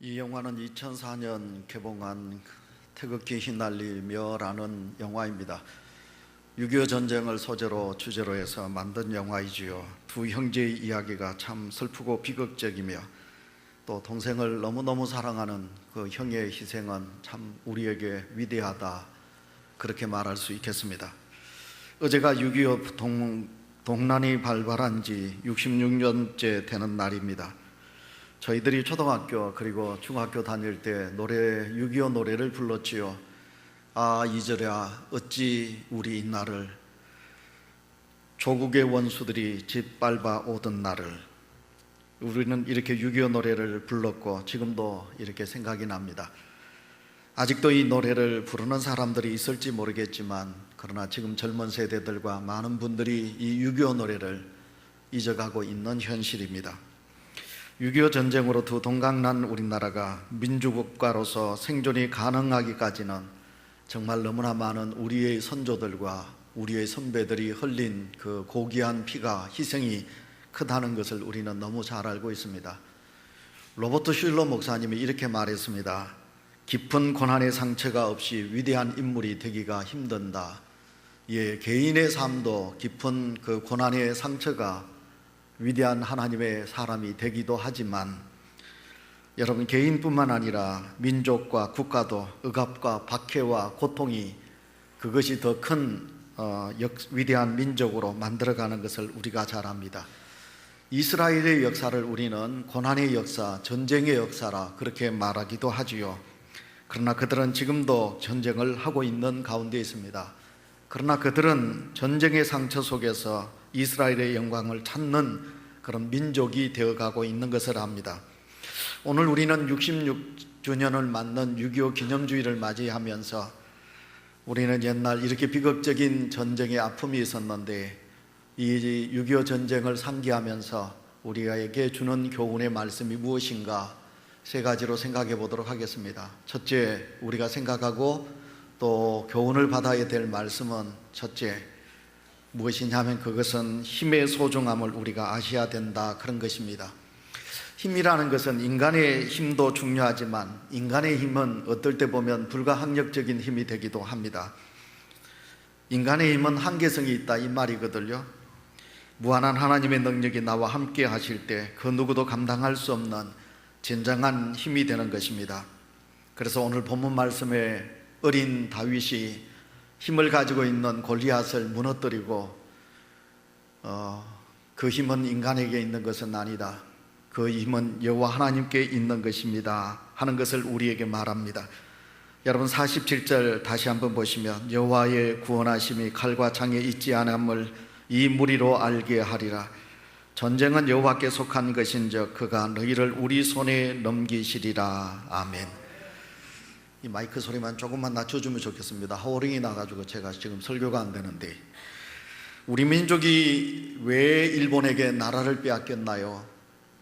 이 영화는 2004년 개봉한 태극기 휘날리며라는 영화입니다. 6.25 전쟁을 소재로 주제로 해서 만든 영화이지요. 두 형제의 이야기가 참 슬프고 비극적이며 또 동생을 너무너무 사랑하는 그 형의 희생은 참 우리에게 위대하다, 그렇게 말할 수 있겠습니다. 어제가 6.25 동란이 발발한 지 66년째 되는 날입니다. 저희들이 초등학교 그리고 중학교 다닐 때 6.25 노래를 불렀지요. 아 잊으랴 어찌 우리 이날을, 조국의 원수들이 짓밟아 오던 날을. 우리는 이렇게 6.25 노래를 불렀고 지금도 이렇게 생각이 납니다. 아직도 이 노래를 부르는 사람들이 있을지 모르겠지만, 그러나 지금 젊은 세대들과 많은 분들이 이 6.25 노래를 잊어가고 있는 현실입니다. 6.25 전쟁으로 두 동강난 우리나라가 민주국가로서 생존이 가능하기까지는 정말 너무나 많은 우리의 선조들과 우리의 선배들이 흘린 그 고귀한 피가, 희생이 크다는 것을 우리는 너무 잘 알고 있습니다. 로버트 슐러 목사님이 이렇게 말했습니다. 깊은 고난의 상처가 없이 위대한 인물이 되기가 힘든다. 예, 개인의 삶도 깊은 그 고난의 상처가 위대한 하나님의 사람이 되기도 하지만, 여러분, 개인뿐만 아니라 민족과 국가도 억압과 박해와 고통이, 그것이 더 큰 위대한 민족으로 만들어가는 것을 우리가 잘 압니다. 이스라엘의 역사를 우리는 고난의 역사, 전쟁의 역사라 그렇게 말하기도 하지요. 그러나 그들은 지금도 전쟁을 하고 있는 가운데 있습니다. 그러나 그들은 전쟁의 상처 속에서 이스라엘의 영광을 찾는 그런 민족이 되어가고 있는 것을 압니다. 오늘 우리는 66주년을 맞는 6.25 기념주의를 맞이하면서 우리는 옛날 이렇게 비극적인 전쟁의 아픔이 있었는데, 이 6.25 전쟁을 상기하면서 우리에게 주는 교훈의 말씀이 무엇인가 세 가지로 생각해 보도록 하겠습니다. 첫째, 우리가 생각하고 또 교훈을 받아야 될 말씀은, 첫째, 무엇이냐면 그것은 힘의 소중함을 우리가 아셔야 된다, 그런 것입니다. 힘이라는 것은 인간의 힘도 중요하지만 인간의 힘은 어떨 때 보면 불가항력적인 힘이 되기도 합니다. 인간의 힘은 한계성이 있다, 이 말이거든요. 무한한 하나님의 능력이 나와 함께 하실 때 그 누구도 감당할 수 없는 진정한 힘이 되는 것입니다. 그래서 오늘 본문 말씀에 어린 다윗이 힘을 가지고 있는 골리앗을 무너뜨리고 그 힘은 인간에게 있는 것은 아니다, 그 힘은 여호와 하나님께 있는 것입니다 하는 것을 우리에게 말합니다. 여러분, 47절 다시 한번 보시면, 여호와의 구원하심이 칼과 창에 있지 않음을 이 무리로 알게 하리라. 전쟁은 여호와께 속한 것인즉 그가 너희를 우리 손에 넘기시리라. 아멘. 이 마이크 소리만 조금만 낮춰주면 좋겠습니다. 하워링이 나가지고 제가 지금 설교가 안 되는데, 우리 민족이 왜 일본에게 나라를 빼앗겼나요?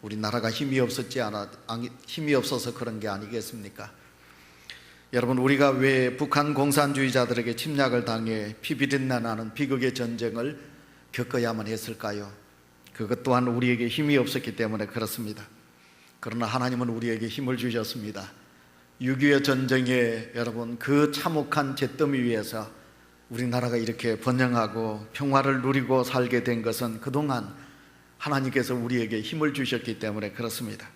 우리나라가 힘이 없어서 그런 게 아니겠습니까? 여러분, 우리가 왜 북한 공산주의자들에게 침략을 당해 피비린내 나는 비극의 전쟁을 겪어야만 했을까요? 그것 또한 우리에게 힘이 없었기 때문에 그렇습니다. 그러나 하나님은 우리에게 힘을 주셨습니다. 6.25 전쟁에 여러분, 그 참혹한 잿더미 위에서 우리나라가 이렇게 번영하고 평화를 누리고 살게 된 것은 그동안 하나님께서 우리에게 힘을 주셨기 때문에 그렇습니다.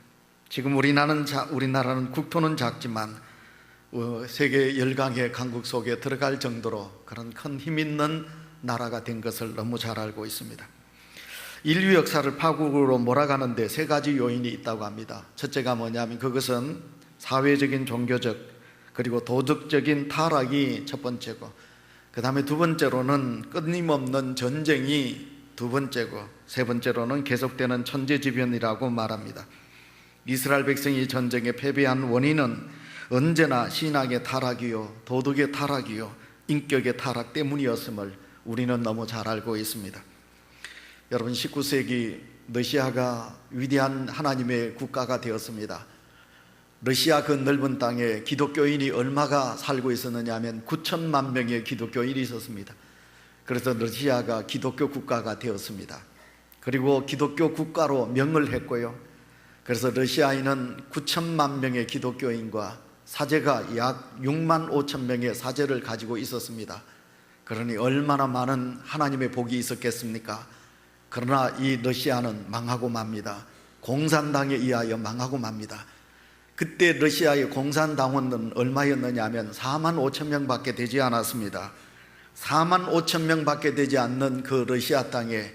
지금 우리나라는 국토는 작지만 세계 열강의 강국 속에 들어갈 정도로 그런 큰 힘 있는 나라가 된 것을 너무 잘 알고 있습니다. 인류 역사를 파국으로 몰아가는데 세 가지 요인이 있다고 합니다. 첫째가 뭐냐면 그것은 사회적인, 종교적, 그리고 도덕적인 타락이 첫 번째고, 그 다음에 두 번째로는 끊임없는 전쟁이 두 번째고, 세 번째로는 계속되는 천재지변이라고 말합니다. 이스라엘 백성이 전쟁에 패배한 원인은 언제나 신앙의 타락이요, 도덕의 타락이요, 인격의 타락 때문이었음을 우리는 너무 잘 알고 있습니다. 여러분, 19세기 러시아가 위대한 하나님의 국가가 되었습니다. 러시아 그 넓은 땅에 기독교인이 얼마가 살고 있었느냐 하면 9천만 명의 기독교인이 있었습니다. 그래서 러시아가 기독교 국가가 되었습니다. 그리고 기독교 국가로 명을 했고요, 그래서 러시아에는 9천만 명의 기독교인과 사제가 약 6만 5천 명의 사제를 가지고 있었습니다. 그러니 얼마나 많은 하나님의 복이 있었겠습니까? 그러나 이 러시아는 망하고 맙니다. 공산당에 의하여 망하고 맙니다. 그때 러시아의 공산당원은 얼마였느냐 하면 4만 5천 명밖에 되지 않았습니다. 4만 5천 명밖에 되지 않는 그 러시아 땅에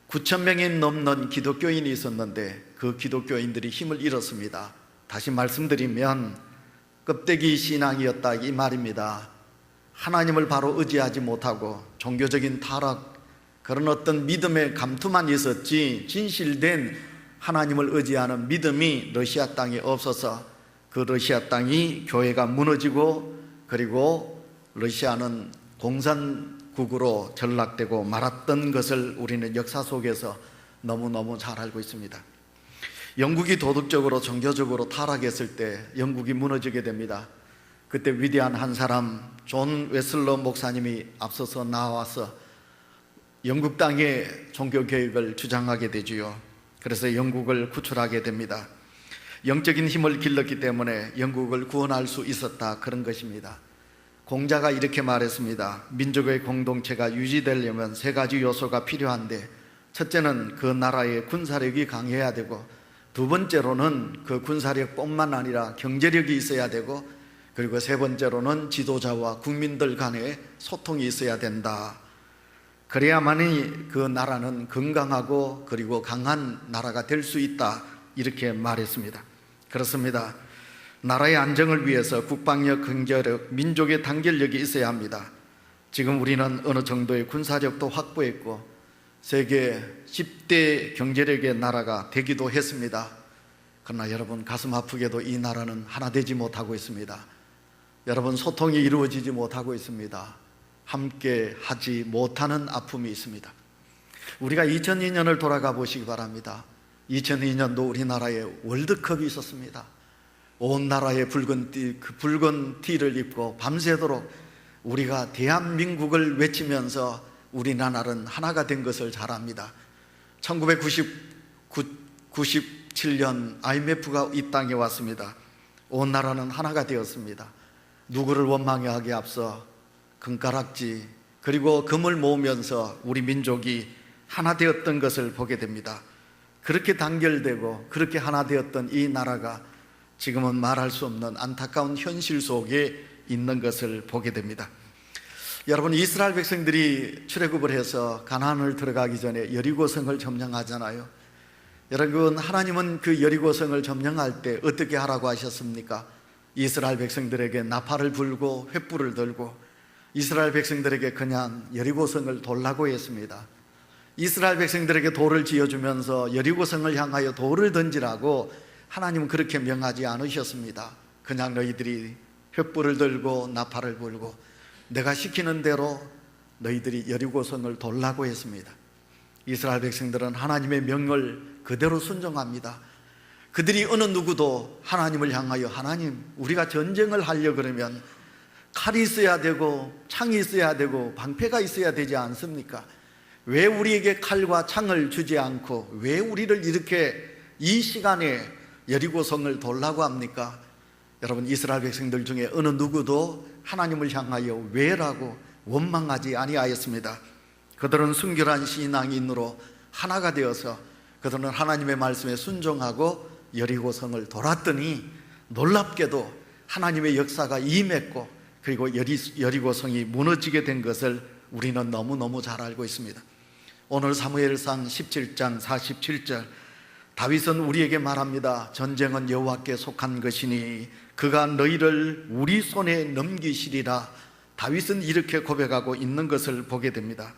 9천 명이 넘는 기독교인이 있었는데 그 기독교인들이 힘을 잃었습니다. 다시 말씀드리면 껍데기 신앙이었다 이 말입니다. 하나님을 바로 의지하지 못하고 종교적인 타락, 그런 어떤 믿음의 감투만 있었지 진실된 하나님을 의지하는 믿음이 러시아 땅에 없어서 그 러시아 땅이 교회가 무너지고 그리고 러시아는 공산국으로 전락되고 말았던 것을 우리는 역사 속에서 너무너무 잘 알고 있습니다. 영국이 도덕적으로 종교적으로 타락했을 때 영국이 무너지게 됩니다. 그때 위대한 한 사람 존 웨슬러 목사님이 앞서서 나와서 영국 땅의 종교개혁을 주장하게 되지요. 그래서 영국을 구출하게 됩니다. 영적인 힘을 길렀기 때문에 영국을 구원할 수 있었다, 그런 것입니다. 공자가 이렇게 말했습니다. 민족의 공동체가 유지되려면 세 가지 요소가 필요한데, 첫째는 그 나라의 군사력이 강해야 되고, 두 번째로는 그 군사력뿐만 아니라 경제력이 있어야 되고, 그리고 세 번째로는 지도자와 국민들 간의 소통이 있어야 된다. 그래야만이 그 나라는 건강하고 그리고 강한 나라가 될 수 있다, 이렇게 말했습니다. 그렇습니다. 나라의 안정을 위해서 국방력, 경제력, 민족의 단결력이 있어야 합니다. 지금 우리는 어느 정도의 군사력도 확보했고 세계 10대 경제력의 나라가 되기도 했습니다. 그러나 여러분, 가슴 아프게도 이 나라는 하나 되지 못하고 있습니다. 여러분, 소통이 이루어지지 못하고 있습니다. 함께 하지 못하는 아픔이 있습니다. 우리가 2002년을 돌아가 보시기 바랍니다. 2002년도 우리나라에 월드컵이 있었습니다. 온 나라에 붉은 티를 입고 밤새도록 우리가 대한민국을 외치면서 우리나라는 하나가 된 것을 잘 압니다. 1997년 IMF가 이 땅에 왔습니다. 온 나라는 하나가 되었습니다. 누구를 원망하기에 앞서 금가락지 그리고 금을 모으면서 우리 민족이 하나 되었던 것을 보게 됩니다. 그렇게 단결되고 그렇게 하나 되었던 이 나라가 지금은 말할 수 없는 안타까운 현실 속에 있는 것을 보게 됩니다. 여러분, 이스라엘 백성들이 출애굽을 해서 가나안을 들어가기 전에 여리고성을 점령하잖아요. 여러분, 하나님은 그 여리고성을 점령할 때 어떻게 하라고 하셨습니까? 이스라엘 백성들에게 나팔을 불고 횃불을 들고 이스라엘 백성들에게 그냥 여리고성을 돌라고 했습니다. 이스라엘 백성들에게 돌을 지어주면서 여리고성을 향하여 돌을 던지라고 하나님은 그렇게 명하지 않으셨습니다. 그냥 너희들이 횃불을 들고 나팔을 불고 내가 시키는 대로 너희들이 여리고성을 돌라고 했습니다. 이스라엘 백성들은 하나님의 명을 그대로 순종합니다. 그들이 어느 누구도 하나님을 향하여 하나님, 우리가 전쟁을 하려고 그러면 칼이 있어야 되고 창이 있어야 되고 방패가 있어야 되지 않습니까? 왜 우리에게 칼과 창을 주지 않고 왜 우리를 이렇게 이 시간에 여리고성을 돌라고 합니까? 여러분, 이스라엘 백성들 중에 어느 누구도 하나님을 향하여 왜라고 원망하지 아니하였습니다. 그들은 순결한 신앙인으로 하나가 되어서 그들은 하나님의 말씀에 순종하고 여리고성을 돌았더니 놀랍게도 하나님의 역사가 임했고 그리고 여리고성이 무너지게 된 것을 우리는 너무너무 잘 알고 있습니다. 오늘 사무엘상 17장 47절, 다윗은 우리에게 말합니다. 전쟁은 여호와께 속한 것이니 그가 너희를 우리 손에 넘기시리라. 다윗은 이렇게 고백하고 있는 것을 보게 됩니다.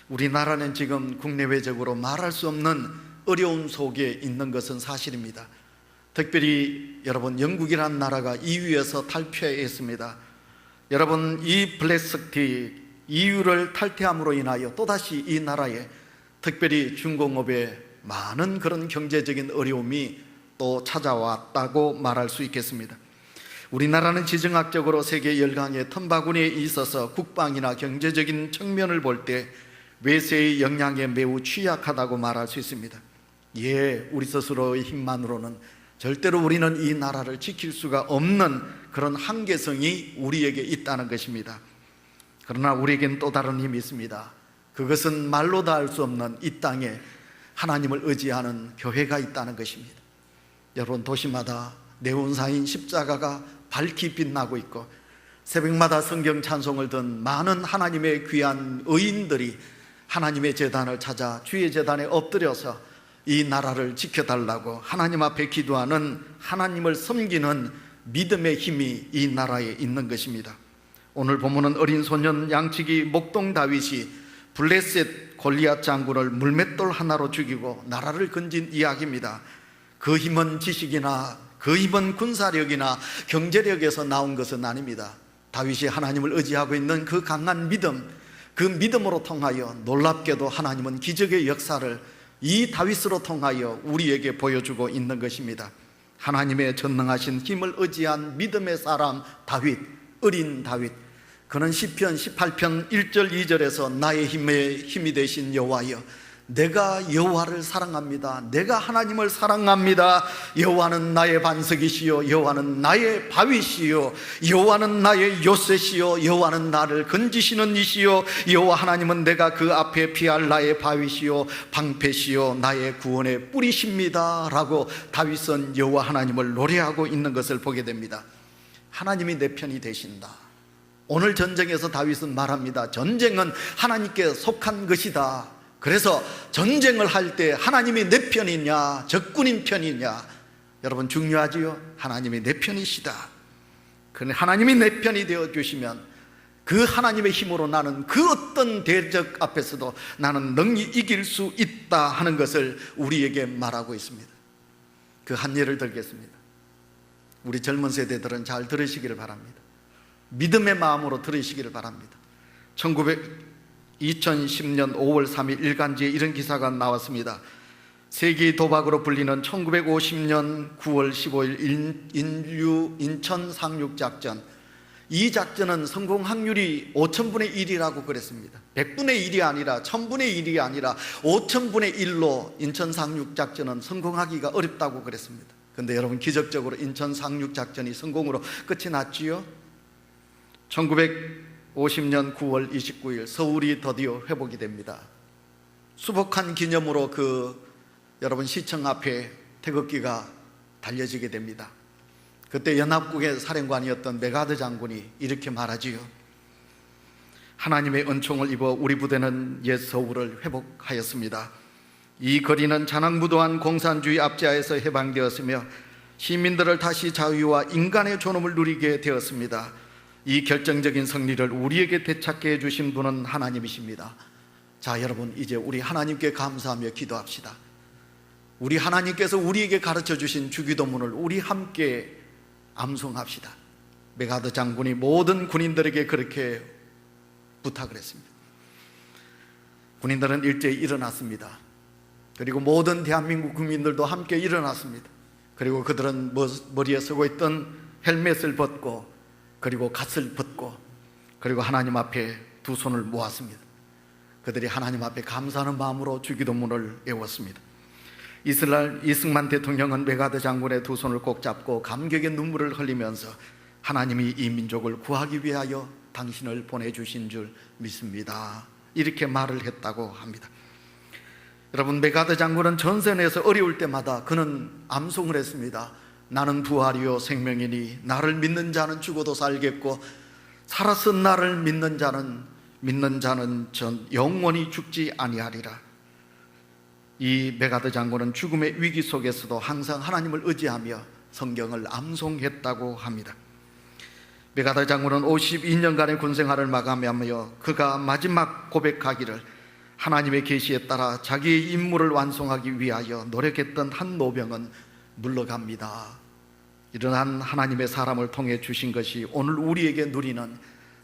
우리나라는 지금 국내외적으로 말할 수 없는 어려움 속에 있는 것은 사실입니다. 특별히 여러분, 영국이라는 나라가 EU에서 탈퇴했습니다. 여러분, 이 블랙스키 EU를 탈퇴함으로 인하여 또다시 이 나라에 특별히 중공업에 많은 그런 경제적인 어려움이 또 찾아왔다고 말할 수 있겠습니다. 우리나라는 지정학적으로 세계 열강의 틈바구니에 있어서 국방이나 경제적인 측면을 볼 때 외세의 영향에 매우 취약하다고 말할 수 있습니다. 우리 스스로의 힘만으로는 절대로 우리는 이 나라를 지킬 수가 없는 그런 한계성이 우리에게 있다는 것입니다. 그러나 우리에겐 또 다른 힘이 있습니다. 그것은 말로 다 할 수 없는 이 땅에 하나님을 의지하는 교회가 있다는 것입니다. 여러분, 도시마다 네온사인 십자가가 밝히 빛나고 있고 새벽마다 성경 찬송을 든 많은 하나님의 귀한 의인들이 하나님의 제단을 찾아 주의 제단에 엎드려서 이 나라를 지켜달라고 하나님 앞에 기도하는, 하나님을 섬기는 믿음의 힘이 이 나라에 있는 것입니다. 오늘 본문은 어린 소년 양치기 목동 다윗이 블레셋 골리앗 장군을 물맷돌 하나로 죽이고 나라를 건진 이야기입니다. 그 힘은 지식이나 그 힘은 군사력이나 경제력에서 나온 것은 아닙니다. 다윗이 하나님을 의지하고 있는 그 강한 믿음, 그 믿음으로 통하여 놀랍게도 하나님은 기적의 역사를 이 다윗으로 통하여 우리에게 보여주고 있는 것입니다. 하나님의 전능하신 힘을 의지한 믿음의 사람 다윗, 어린 다윗, 그는 시편 18편 1절 2절에서 나의 힘이 되신 여호와여, 내가 여호와를 사랑합니다. 내가 하나님을 사랑합니다. 여호와는 나의 반석이시요, 여호와는 나의 바위시요, 여호와는 나의 요새시요, 여호와는 나를 건지시는 이시요, 여호와 하나님은 내가 그 앞에 피할 나의 바위시요 방패시요 나의 구원의 뿌리십니다 라고 다윗은 여호와 하나님을 노래하고 있는 것을 보게 됩니다. 하나님이 내 편이 되신다. 오늘 전쟁에서 다윗은 말합니다. 전쟁은 하나님께 속한 것이다. 그래서 전쟁을 할 때 하나님이 내 편이냐 적군인 편이냐, 여러분 중요하지요. 하나님이 내 편이시다. 그런데 하나님이 내 편이 되어주시면 그 하나님의 힘으로 나는 그 어떤 대적 앞에서도 나는 능히 이길 수 있다 하는 것을 우리에게 말하고 있습니다. 그 한 예를 들겠습니다. 우리 젊은 세대들은 잘 들으시기를 바랍니다. 믿음의 마음으로 들으시기를 바랍니다. 2010년 5월 3일 일간지에 이런 기사가 나왔습니다. 세계의 도박으로 불리는 1950년 9월 15일 인천 상륙작전, 이 작전은 성공 확률이 5000분의 1이라고 그랬습니다. 100분의 1이 아니라 1000분의 1이 아니라 5000분의 1로 인천 상륙작전은 성공하기가 어렵다고 그랬습니다. 그런데 여러분, 기적적으로 인천 상륙작전이 성공으로 끝이 났지요. 1950년 9월 29일 서울이 드디어 회복이 됩니다. 수복한 기념으로 여러분 시청 앞에 태극기가 달려지게 됩니다. 그때 연합국의 사령관이었던 메가드 장군이 이렇게 말하지요. 하나님의 은총을 입어 우리 부대는 옛 서울을 회복하였습니다. 이 거리는 잔악무도한 공산주의 압제하에서 해방되었으며 시민들을 다시 자유와 인간의 존엄을 누리게 되었습니다. 이 결정적인 승리를 우리에게 되찾게 해주신 분은 하나님이십니다. 자, 여러분, 이제 우리 하나님께 감사하며 기도합시다. 우리 하나님께서 우리에게 가르쳐 주신 주기도문을 우리 함께 암송합시다. 메가드 장군이 모든 군인들에게 그렇게 부탁을 했습니다. 군인들은 일제히 일어났습니다. 그리고 모든 대한민국 국민들도 함께 일어났습니다. 그리고 그들은 머리에 쓰고 있던 헬멧을 벗고, 그리고 갓을 벗고, 그리고 하나님 앞에 두 손을 모았습니다. 그들이 하나님 앞에 감사하는 마음으로 주기도문을 외웠습니다. 이스라엘 이승만 대통령은 메가드 장군의 두 손을 꼭 잡고 감격의 눈물을 흘리면서 하나님이 이 민족을 구하기 위하여 당신을 보내주신 줄 믿습니다, 이렇게 말을 했다고 합니다. 여러분, 메가드 장군은 전선에서 어려울 때마다 그는 암송을 했습니다. 나는 부활이요 생명이니 나를 믿는 자는 죽어도 살겠고 살아서 나를 믿는 자는 전 영원히 죽지 아니하리라. 이 메가드 장군은 죽음의 위기 속에서도 항상 하나님을 의지하며 성경을 암송했다고 합니다. 메가드 장군은 52년간의 군생활을 마감하며 그가 마지막 고백하기를 하나님의 계시에 따라 자기의 임무를 완성하기 위하여 노력했던 한 노병은 물러갑니다. 이러한 하나님의 사람을 통해 주신 것이 오늘 우리에게 누리는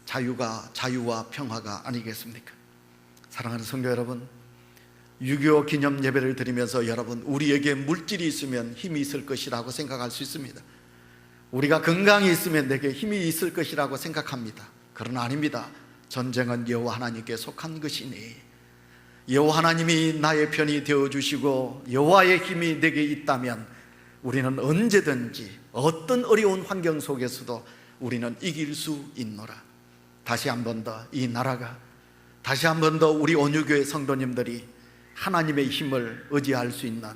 자유와 평화가 아니겠습니까? 사랑하는 성도 여러분, 6.25 기념 예배를 드리면서 여러분, 우리에게 물질이 있으면 힘이 있을 것이라고 생각할 수 있습니다. 우리가 건강이 있으면 내게 힘이 있을 것이라고 생각합니다. 그러나 아닙니다. 전쟁은 여호와 하나님께 속한 것이니 여호와 하나님이 나의 편이 되어주시고 여호와의 힘이 내게 있다면 우리는 언제든지 어떤 어려운 환경 속에서도 우리는 이길 수 있노라. 다시 한 번 더 이 나라가, 다시 한 번 더 우리 온유교회 성도님들이 하나님의 힘을 의지할 수 있는,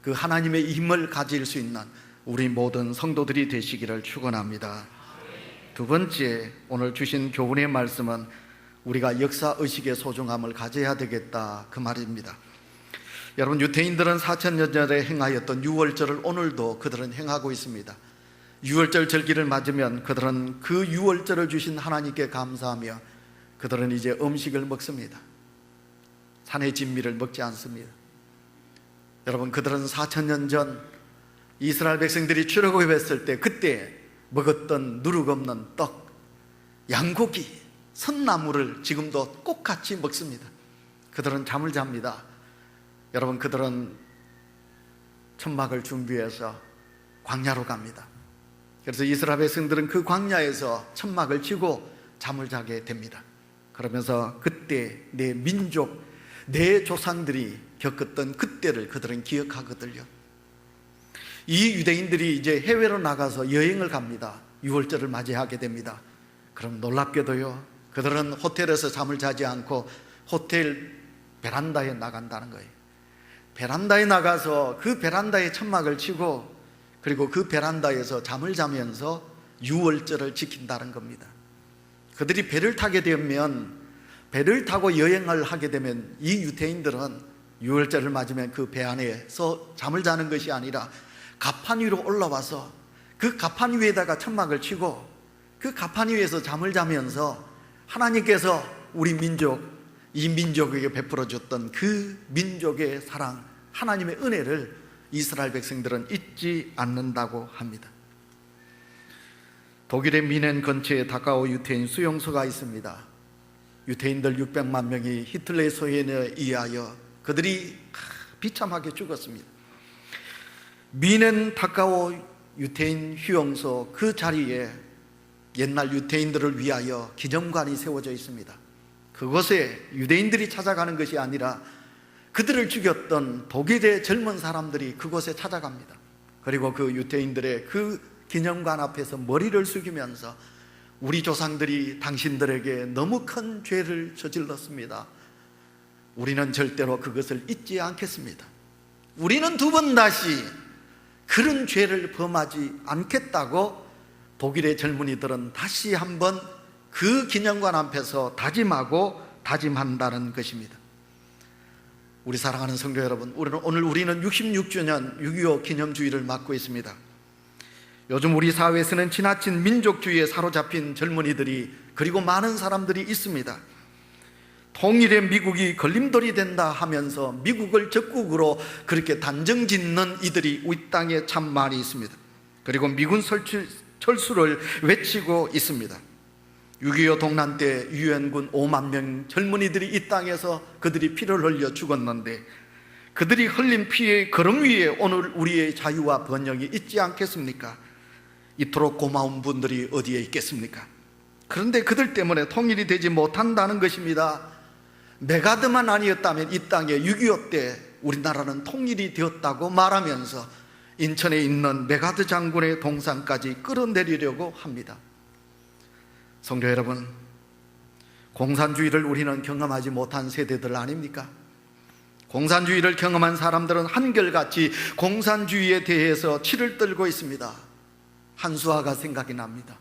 그 하나님의 힘을 가질 수 있는 우리 모든 성도들이 되시기를 축원합니다. 두 번째, 오늘 주신 교훈의 말씀은 우리가 역사의식의 소중함을 가져야 되겠다, 그 말입니다. 여러분, 유대인들은 4000년 전에 행하였던 유월절을 오늘도 그들은 행하고 있습니다. 유월절 절기를 맞으면 그들은 그 유월절을 주신 하나님께 감사하며 그들은 이제 음식을 먹습니다. 산의 진미를 먹지 않습니다. 여러분, 그들은 4000년 전 이스라엘 백성들이 출애굽했을 때 그때 먹었던 누룩없는 떡, 양고기, 선나물을 지금도 똑같이 먹습니다. 그들은 잠을 잡니다. 여러분, 그들은 천막을 준비해서 광야로 갑니다. 그래서 이스라엘 백성들은 그 광야에서 천막을 치고 잠을 자게 됩니다. 그러면서 그때 내 민족, 내 조상들이 겪었던 그때를 그들은 기억하거든요. 이 유대인들이 이제 해외로 나가서 여행을 갑니다. 유월절을 맞이하게 됩니다. 그럼 놀랍게도요, 그들은 호텔에서 잠을 자지 않고 호텔 베란다에 나간다는 거예요. 베란다에 나가서 그 베란다에 천막을 치고 그리고 그 베란다에서 잠을 자면서 유월절을 지킨다는 겁니다. 그들이 배를 타게 되면, 배를 타고 여행을 하게 되면 이 유대인들은 유월절을 맞으면 그 배 안에서 잠을 자는 것이 아니라 가판 위로 올라와서 그 가판 위에다가 천막을 치고 그 가판 위에서 잠을 자면서 하나님께서 우리 민족, 이 민족에게 베풀어 줬던 그 민족의 사랑, 하나님의 은혜를 이스라엘 백성들은 잊지 않는다고 합니다. 독일의 미넨 근처에 다카오 유태인 수용소가 있습니다. 유태인들 600만 명이 히틀러의 소행에 의하여 그들이 비참하게 죽었습니다. 미넨 다카오 유태인 휴용소 그 자리에 옛날 유태인들을 위하여 기념관이 세워져 있습니다. 그곳에 유대인들이 찾아가는 것이 아니라 그들을 죽였던 독일의 젊은 사람들이 그곳에 찾아갑니다. 그리고 그 유대인들의 그 기념관 앞에서 머리를 숙이면서 우리 조상들이 당신들에게 너무 큰 죄를 저질렀습니다. 우리는 절대로 그것을 잊지 않겠습니다. 우리는 두 번 다시 그런 죄를 범하지 않겠다고 독일의 젊은이들은 다시 한번 그 기념관 앞에서 다짐하고 다짐한다는 것입니다. 우리 사랑하는 성도 여러분, 오늘 우리는 66주년 6.25 기념주의를 맞고 있습니다. 요즘 우리 사회에서는 지나친 민족주의에 사로잡힌 젊은이들이, 그리고 많은 사람들이 있습니다. 통일의 미국이 걸림돌이 된다 하면서 미국을 적국으로 그렇게 단정 짓는 이들이 우리 땅에 참 많이 있습니다. 그리고 미군 철수를 외치고 있습니다. 6.25 동란 때 유엔군 5만 명 젊은이들이 이 땅에서 그들이 피를 흘려 죽었는데 그들이 흘린 피의 걸음 위에 오늘 우리의 자유와 번영이 있지 않겠습니까? 이토록 고마운 분들이 어디에 있겠습니까? 그런데 그들 때문에 통일이 되지 못한다는 것입니다. 메가드만 아니었다면 이 땅에 6.25 때 우리나라는 통일이 되었다고 말하면서 인천에 있는 메가드 장군의 동상까지 끌어내리려고 합니다. 성도 여러분, 공산주의를 우리는 경험하지 못한 세대들 아닙니까? 공산주의를 경험한 사람들은 한결같이 공산주의에 대해서 치를 떨고 있습니다. 한수화가 생각이 납니다.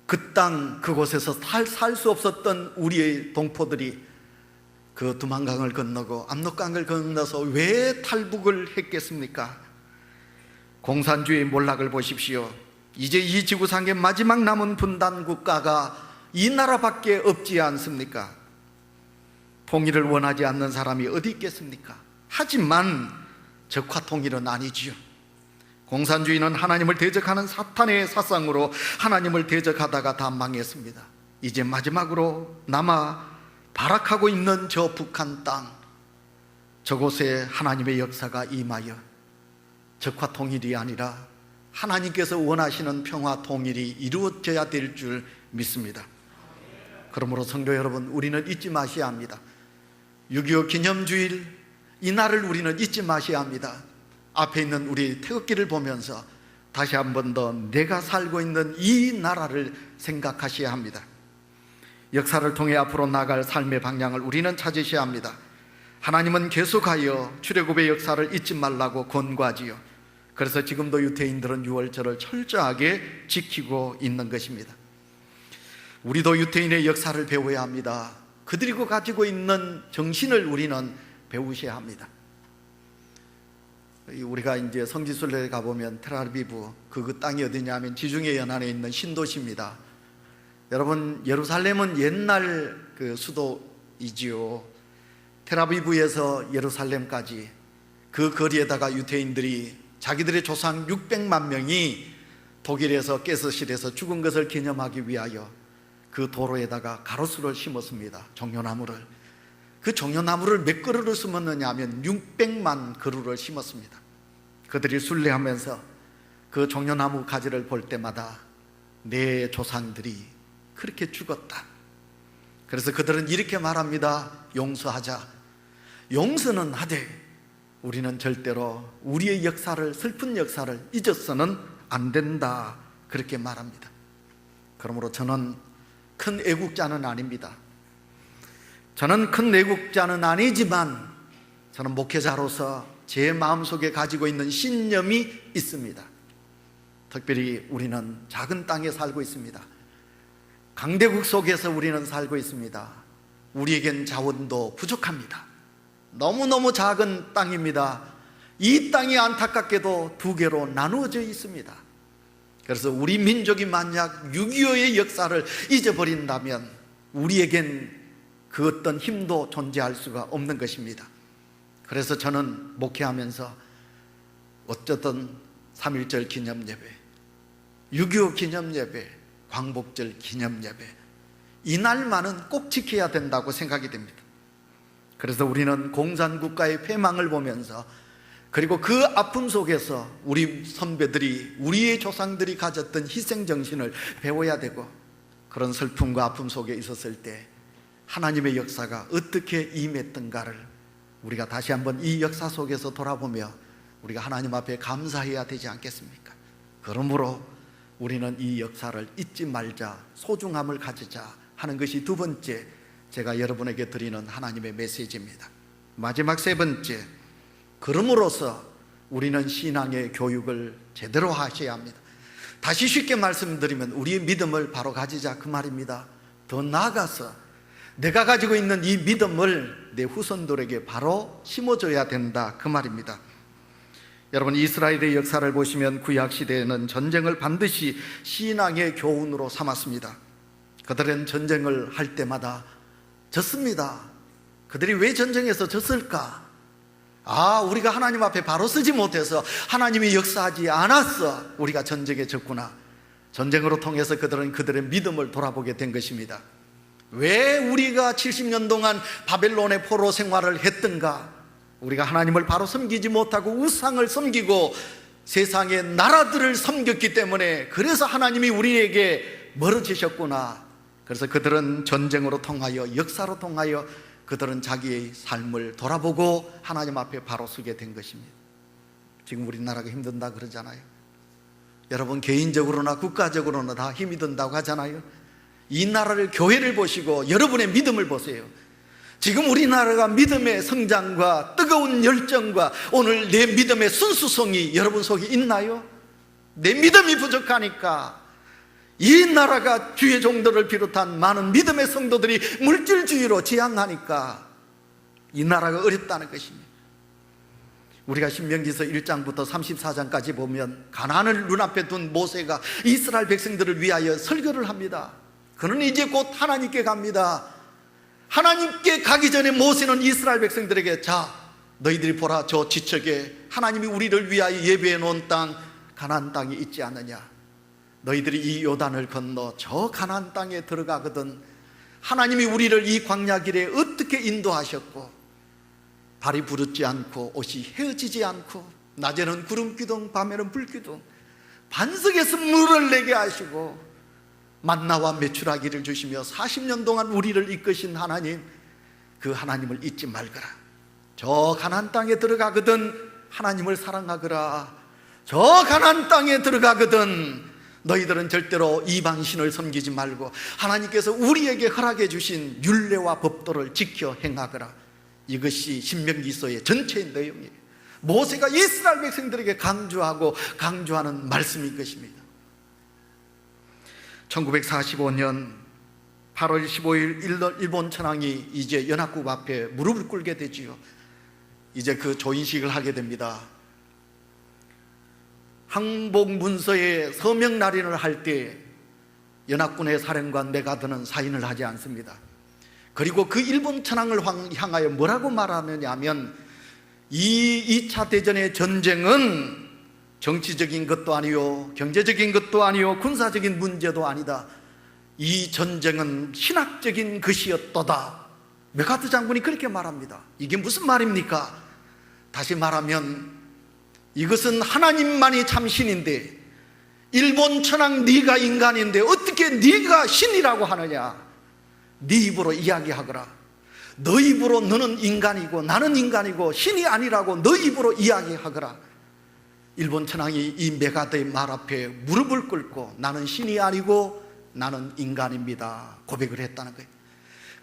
그 땅 그곳에서 살 수 없었던 우리의 동포들이 그 두만강을 건너고 압록강을 건너서 왜 탈북을 했겠습니까? 공산주의의 몰락을 보십시오. 이제 이 지구상의 마지막 남은 분단 국가가 이 나라밖에 없지 않습니까? 통일을 원하지 않는 사람이 어디 있겠습니까? 하지만 적화 통일은 아니지요. 공산주의는 하나님을 대적하는 사탄의 사상으로 하나님을 대적하다가 다 망했습니다. 이제 마지막으로 남아 발악하고 있는 저 북한 땅, 저곳에 하나님의 역사가 임하여 적화 통일이 아니라 하나님께서 원하시는 평화 통일이 이루어져야 될 줄 믿습니다. 그러므로 성도 여러분, 우리는 잊지 마셔야 합니다. 6.25 기념주일, 이 날을 우리는 잊지 마셔야 합니다. 앞에 있는 우리 태극기를 보면서 다시 한 번 더 내가 살고 있는 이 나라를 생각하셔야 합니다. 역사를 통해 앞으로 나갈 삶의 방향을 우리는 찾으셔야 합니다. 하나님은 계속하여 출애굽의 역사를 잊지 말라고 권고하지요. 그래서 지금도 유태인들은 6월절을 철저하게 지키고 있는 것입니다. 우리도 유태인의 역사를 배워야 합니다. 그들이 가지고 있는 정신을 우리는 배우셔야 합니다. 우리가 이제 성지순례에 가보면 텔아비브, 그 땅이 어디냐 하면 지중해 연안에 있는 신도시입니다. 여러분, 예루살렘은 옛날 그 수도이지요. 텔아비브에서 예루살렘까지 그 거리에다가 유태인들이 자기들의 조상 600만 명이 독일에서 가스실에서 죽은 것을 기념하기 위하여 그 도로에다가 가로수를 심었습니다. 종려나무를. 그 종려나무를 몇 그루를 심었느냐 하면 600만 그루를 심었습니다. 그들이 순례하면서 그 종려나무 가지를 볼 때마다 내 조상들이 그렇게 죽었다. 그래서 그들은 이렇게 말합니다. 용서하자. 용서는 하되 우리는 절대로 우리의 역사를, 슬픈 역사를 잊어서는 안 된다. 그렇게 말합니다. 그러므로 저는 큰 애국자는 아닙니다. 저는 큰 애국자는 아니지만 저는 목회자로서 제 마음속에 가지고 있는 신념이 있습니다. 특별히 우리는 작은 땅에 살고 있습니다. 강대국 속에서 우리는 살고 있습니다. 우리에겐 자원도 부족합니다. 너무너무 작은 땅입니다. 이 땅이 안타깝게도 두 개로 나누어져 있습니다. 그래서 우리 민족이 만약 6.25의 역사를 잊어버린다면 우리에겐 그 어떤 힘도 존재할 수가 없는 것입니다. 그래서 저는 목회하면서 어쨌든 3.1절 기념예배, 6.25 기념예배, 광복절 기념예배, 이날만은 꼭 지켜야 된다고 생각이 됩니다. 그래서 우리는 공산국가의 패망을 보면서, 그리고 그 아픔 속에서 우리 선배들이, 우리의 조상들이 가졌던 희생정신을 배워야 되고, 그런 슬픔과 아픔 속에 있었을 때 하나님의 역사가 어떻게 임했던가를 우리가 다시 한번 이 역사 속에서 돌아보며 우리가 하나님 앞에 감사해야 되지 않겠습니까? 그러므로 우리는 이 역사를 잊지 말자, 소중함을 가지자 하는 것이 두 번째, 제가 여러분에게 드리는 하나님의 메시지입니다. 마지막 세 번째, 그럼으로써 우리는 신앙의 교육을 제대로 하셔야 합니다. 다시 쉽게 말씀드리면 우리의 믿음을 바로 가지자, 그 말입니다. 더 나아가서 내가 가지고 있는 이 믿음을 내 후손들에게 바로 심어줘야 된다, 그 말입니다. 여러분, 이스라엘의 역사를 보시면 구약시대에는 전쟁을 반드시 신앙의 교훈으로 삼았습니다. 그들은 전쟁을 할 때마다 졌습니다. 그들이 왜 전쟁에서 졌을까? 우리가 하나님 앞에 바로 서지 못해서, 하나님이 역사하지 않았어 우리가 전쟁에 졌구나. 전쟁으로 통해서 그들은 그들의 믿음을 돌아보게 된 것입니다. 왜 우리가 70년 동안 바벨론의 포로 생활을 했던가? 우리가 하나님을 바로 섬기지 못하고 우상을 섬기고 세상의 나라들을 섬겼기 때문에, 그래서 하나님이 우리에게 멀어지셨구나. 그래서 그들은 전쟁으로 통하여, 역사로 통하여 그들은 자기의 삶을 돌아보고 하나님 앞에 바로 서게 된 것입니다. 지금 우리나라가 힘든다 그러잖아요. 여러분, 개인적으로나 국가적으로나 다 힘이 든다고 하잖아요. 이 나라를, 교회를 보시고 여러분의 믿음을 보세요. 지금 우리나라가 믿음의 성장과 뜨거운 열정과 오늘 내 믿음의 순수성이 여러분 속에 있나요? 내 믿음이 부족하니까 이 나라가 주의 종들을 비롯한 많은 믿음의 성도들이 물질주의로 지향하니까 이 나라가 어렵다는 것입니다. 우리가 신명기서 1장부터 34장까지 보면 가나안을 눈앞에 둔 모세가 이스라엘 백성들을 위하여 설교를 합니다. 그는 이제 곧 하나님께 갑니다. 하나님께 가기 전에 모세는 이스라엘 백성들에게, 자, 너희들이 보라, 저 지척에 하나님이 우리를 위하여 예배해 놓은 땅, 가나안 땅이 있지 않느냐. 너희들이 이 요단을 건너 저 가나안 땅에 들어가거든 하나님이 우리를 이 광야길에 어떻게 인도하셨고, 발이 부르지 않고 옷이 헤어지지 않고 낮에는 구름기둥 밤에는 불기둥, 반석에서 물을 내게 하시고 만나와 메추라기를 주시며 40년 동안 우리를 이끄신 하나님, 그 하나님을 잊지 말거라. 저 가나안 땅에 들어가거든 하나님을 사랑하거라. 저 가나안 땅에 들어가거든 너희들은 절대로 이방신을 섬기지 말고 하나님께서 우리에게 허락해 주신 율례와 법도를 지켜 행하거라. 이것이 신명기서의 전체의 내용이에요. 모세가 이스라엘 백성들에게 강조하는 말씀인 것입니다. 1945년 8월 15일 일본 천황이 이제 연합국 앞에 무릎을 꿇게 되지요. 이제 그 조인식을 하게 됩니다. 항복문서에 서명 날인을 할 때 연합군의 사령관 메가드는 사인을 하지 않습니다. 그리고 그 일본 천황을 향하여 뭐라고 말하느냐 하면 이 2차 대전의 전쟁은 정치적인 것도 아니요 경제적인 것도 아니요 군사적인 문제도 아니다. 이 전쟁은 신학적인 것이었도다. 메가드 장군이 그렇게 말합니다. 이게 무슨 말입니까? 다시 말하면 이것은 하나님만이 참 신인데 일본 천황 네가 인간인데 어떻게 네가 신이라고 하느냐. 네 입으로 이야기하거라. 너 입으로 너는 인간이고 나는 인간이고 신이 아니라고 너 입으로 이야기하거라. 일본 천황이 이 메가드의 말 앞에 무릎을 꿇고 나는 신이 아니고 나는 인간입니다 고백을 했다는 거예요.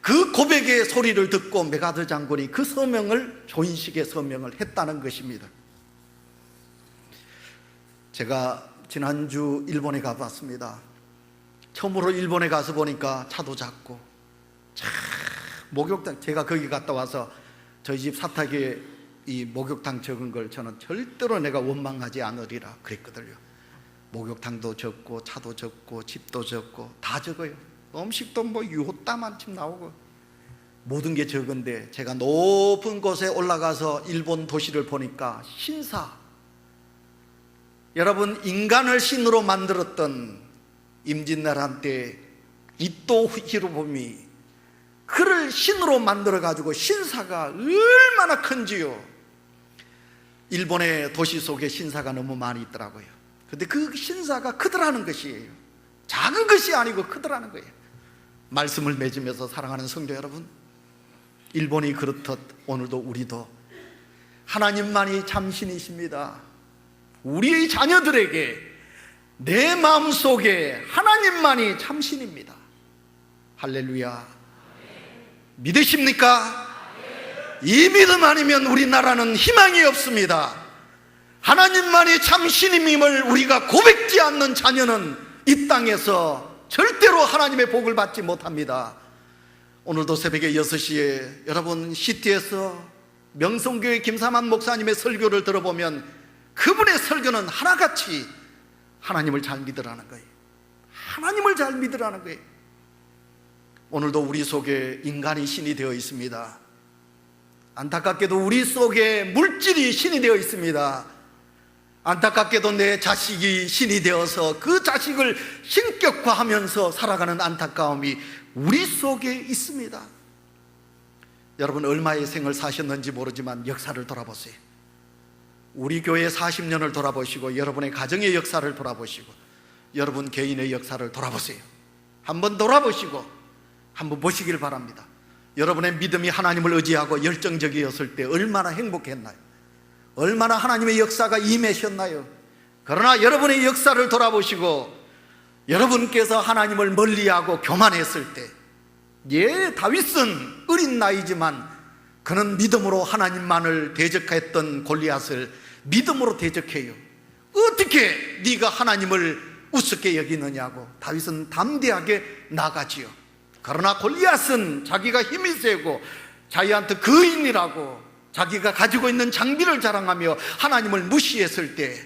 그 고백의 소리를 듣고 메가드 장군이 그 서명을 조인식의 서명을 했다는 것입니다. 제가 지난주 일본에 가봤습니다. 처음으로 일본에 가서 보니까 차도 작고 목욕탕, 제가 거기 갔다 와서 저희 집 사탁에 이 목욕탕 적은 걸 저는 절대로 내가 원망하지 않으리라 그랬거든요. 목욕탕도 적고 차도 적고 집도 적고 다 적어요. 음식도 뭐 유호땀 한 집 나오고 모든 게 적은데 제가 높은 곳에 올라가서 일본 도시를 보니까 신사, 여러분 인간을 신으로 만들었던 임진왜란 때 이토 히로부미 그를 신으로 만들어가지고 신사가 얼마나 큰지요. 일본의 도시 속에 신사가 너무 많이 있더라고요. 근데 그 신사가 크더라는 것이에요. 작은 것이 아니고 크더라는 거예요. 말씀을 맺으면서 사랑하는 성도 여러분, 일본이 그렇듯 오늘도 우리도 하나님만이 참 신이십니다. 우리의 자녀들에게 내 마음속에 하나님만이 참 신입니다. 할렐루야. 믿으십니까? 이 믿음 아니면 우리나라는 희망이 없습니다. 하나님만이 참 신임임을 우리가 고백지 않는 자녀는 이 땅에서 절대로 하나님의 복을 받지 못합니다. 오늘도 새벽에 6시에 여러분 시티에서 명성교회 김삼환 목사님의 설교를 들어보면 그분의 설교는 하나같이 하나님을 잘 믿으라는 거예요. 하나님을 잘 믿으라는 거예요. 오늘도 우리 속에 인간이 신이 되어 있습니다. 안타깝게도 우리 속에 물질이 신이 되어 있습니다. 안타깝게도 내 자식이 신이 되어서 그 자식을 신격화하면서 살아가는 안타까움이 우리 속에 있습니다. 여러분 얼마의 생을 사셨는지 모르지만 역사를 돌아보세요. 우리 교회 40년을 돌아보시고 여러분의 가정의 역사를 돌아보시고 여러분 개인의 역사를 돌아보세요. 한번 돌아보시고 한번 보시길 바랍니다. 여러분의 믿음이 하나님을 의지하고 열정적이었을 때 얼마나 행복했나요? 얼마나 하나님의 역사가 임하셨나요? 그러나 여러분의 역사를 돌아보시고 여러분께서 하나님을 멀리하고 교만했을 때, 다윗은 어린 나이지만 그는 믿음으로 하나님만을 대적했던 골리앗을 믿음으로 대적해요. 어떻게 네가 하나님을 우습게 여기느냐고 다윗은 담대하게 나가지요. 그러나 골리앗은 자기가 힘이 세고 자기한테 거인이라고 자기가 가지고 있는 장비를 자랑하며 하나님을 무시했을 때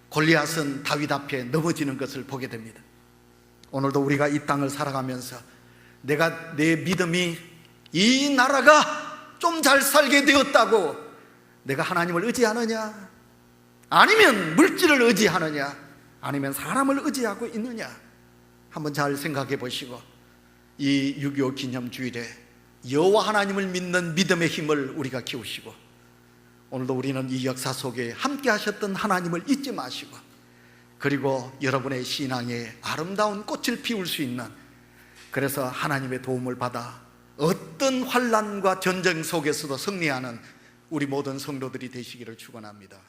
골리앗은 다윗 앞에 넘어지는 것을 보게 됩니다. 오늘도 우리가 이 땅을 살아가면서 내 믿음이 이 나라가 좀 잘 살게 되었다고 내가 하나님을 의지하느냐, 아니면 물질을 의지하느냐, 아니면 사람을 의지하고 있느냐, 한번 잘 생각해 보시고 이 6.25 기념주일에 여호와 하나님을 믿는 믿음의 힘을 우리가 키우시고 오늘도 우리는 이 역사 속에 함께 하셨던 하나님을 잊지 마시고 그리고 여러분의 신앙에 아름다운 꽃을 피울 수 있는, 그래서 하나님의 도움을 받아 어떤 환난과 전쟁 속에서도 승리하는 우리 모든 성도들이 되시기를 축원합니다.